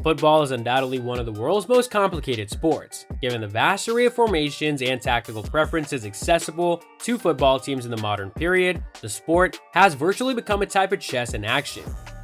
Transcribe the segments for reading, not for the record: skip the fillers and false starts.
Football is undoubtedly one of the world's most complicated sports. Given the vast array of formations and tactical preferences accessible to football teams in the modern period, the sport has virtually become a type of chess in action.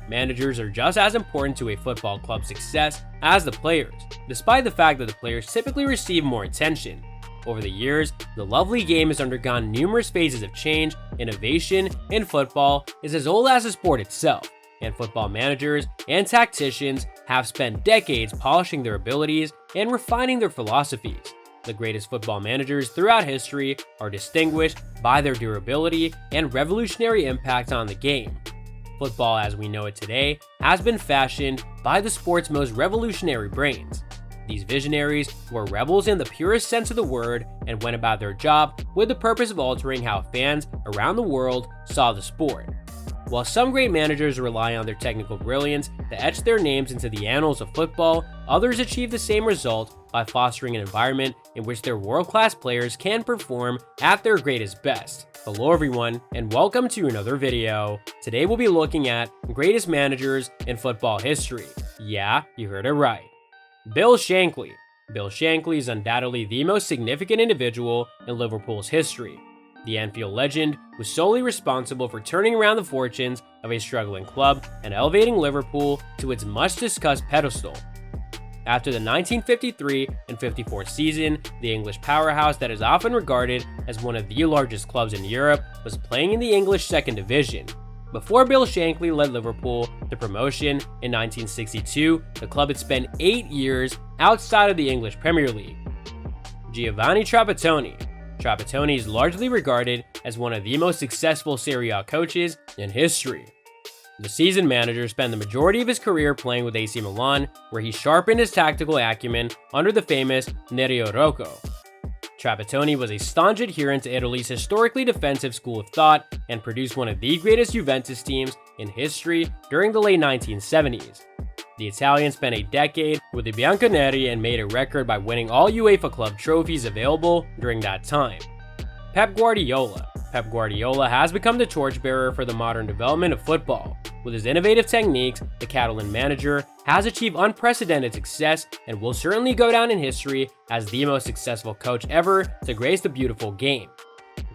Managers are just as important to a football club's success as the players, despite the fact that the players typically receive more attention. Over the years, the lovely game has undergone numerous phases of change. Innovation in football is as old as the sport itself, and football managers and tacticians have spent decades polishing their abilities and refining their philosophies. The greatest football managers throughout history are distinguished by their durability and revolutionary impact on the game. Football as we know it today has been fashioned by the sport's most revolutionary brains. These visionaries were rebels in the purest sense of the word and went about their job with the purpose of altering how fans around the world saw the sport. While some great managers rely on their technical brilliance to etch their names into the annals of football, others achieve the same result by fostering an environment in which their world-class players can perform at their greatest best. Hello everyone, and welcome to another video. Today we'll be looking at greatest managers in football history. Yeah, you heard it right. Bill Shankly. Bill Shankly is undoubtedly the most significant individual in Liverpool's history. The Anfield legend was solely responsible for turning around the fortunes of a struggling club and elevating Liverpool to its much-discussed pedestal. After the 1953 and 54 season, the English powerhouse that is often regarded as one of the largest clubs in Europe was playing in the English Second Division. Before Bill Shankly led Liverpool to promotion in 1962, the club had spent 8 years outside of the English Premier League. Giovanni Trapattoni. Trapattoni is largely regarded as one of the most successful Serie A coaches in history. The seasoned manager spent the majority of his career playing with AC Milan, where he sharpened his tactical acumen under the famous Nerio Rocco. Trapattoni was a staunch adherent to Italy's historically defensive school of thought and produced one of the greatest Juventus teams in history during the late 1970s. The Italian spent a decade with the Bianconeri and made a record by winning all UEFA club trophies available during that time. Pep Guardiola. Pep Guardiola has become the torchbearer for the modern development of football. With his innovative techniques, the Catalan manager has achieved unprecedented success and will certainly go down in history as the most successful coach ever to grace the beautiful game.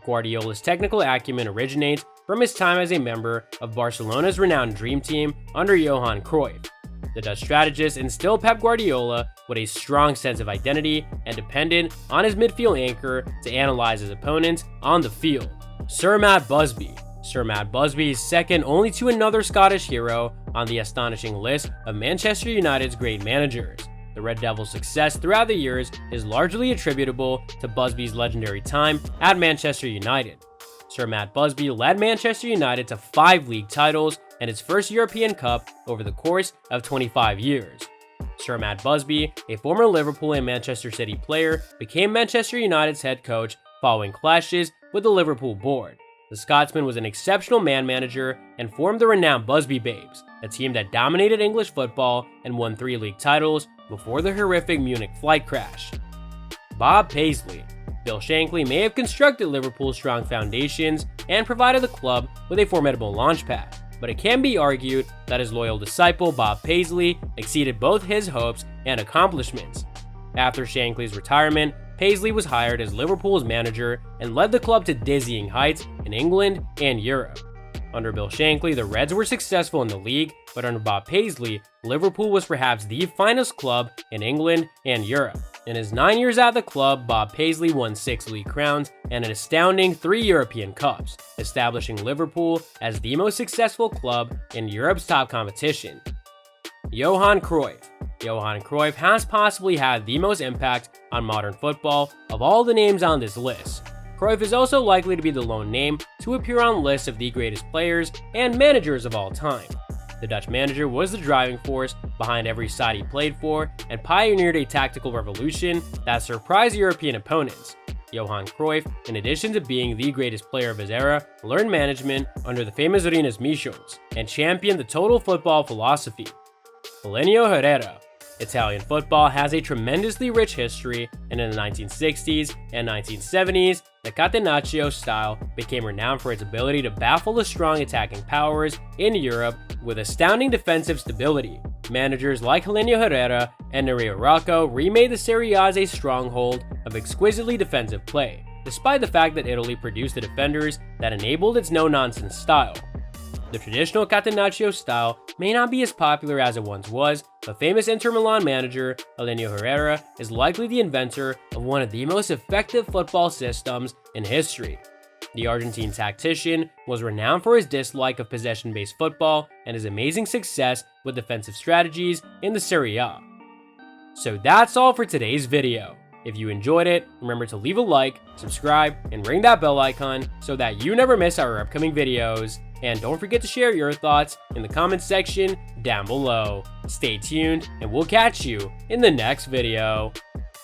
Guardiola's technical acumen originates from his time as a member of Barcelona's renowned dream team under Johan Cruyff. The Dutch strategist instilled Pep Guardiola with a strong sense of identity and depended on his midfield anchor to analyze his opponents on the field. Sir Matt Busby. Sir Matt Busby is second only to another Scottish hero on the astonishing list of Manchester United's great managers. The Red Devils' success throughout the years is largely attributable to Busby's legendary time at Manchester United. Sir Matt Busby led Manchester United to 5 league titles and its first European Cup over the course of 25 years. Sir Matt Busby, a former Liverpool and Manchester City player, became Manchester United's head coach following clashes with the Liverpool board. The Scotsman was an exceptional man-manager and formed the renowned Busby Babes, a team that dominated English football and won 3 league titles before the horrific Munich flight crash. Bob Paisley. Bill Shankly may have constructed Liverpool's strong foundations and provided the club with a formidable launchpad, but it can be argued that his loyal disciple Bob Paisley exceeded both his hopes and accomplishments. After Shankly's retirement, Paisley was hired as Liverpool's manager and led the club to dizzying heights in England and Europe. Under Bill Shankly, the Reds were successful in the league, but under Bob Paisley, Liverpool was perhaps the finest club in England and Europe. In his 9 years at the club, Bob Paisley won 6 league crowns and an astounding 3 European Cups, establishing Liverpool as the most successful club in Europe's top competition. Johan Cruyff. Johan Cruyff has possibly had the most impact on modern football of all the names on this list. Cruyff is also likely to be the lone name to appear on lists of the greatest players and managers of all time. The Dutch manager was the driving force behind every side he played for and pioneered a tactical revolution that surprised European opponents. Johan Cruyff, in addition to being the greatest player of his era, learned management under the famous Rinus Michels and championed the total football philosophy. Helenio Herrera. Italian football has a tremendously rich history, and in the 1960s and 1970s, the Catenaccio style became renowned for its ability to baffle the strong attacking powers in Europe with astounding defensive stability. managers like Helenio Herrera and Nerio Rocco remade the Serie A as a stronghold of exquisitely defensive play, despite the fact that Italy produced the defenders that enabled its no-nonsense style. The traditional Catenaccio style may not be as popular as it once was, but famous Inter Milan manager Helenio Herrera is likely the inventor of one of the most effective football systems in history. The Argentine tactician was renowned for his dislike of possession-based football and his amazing success with defensive strategies in the Serie A. So that's all for today's video. If you enjoyed it, remember to leave a like, subscribe, and ring that bell icon so that you never miss our upcoming videos. And don't forget to share your thoughts in the comments section down below. Stay tuned, and we'll catch you in the next video.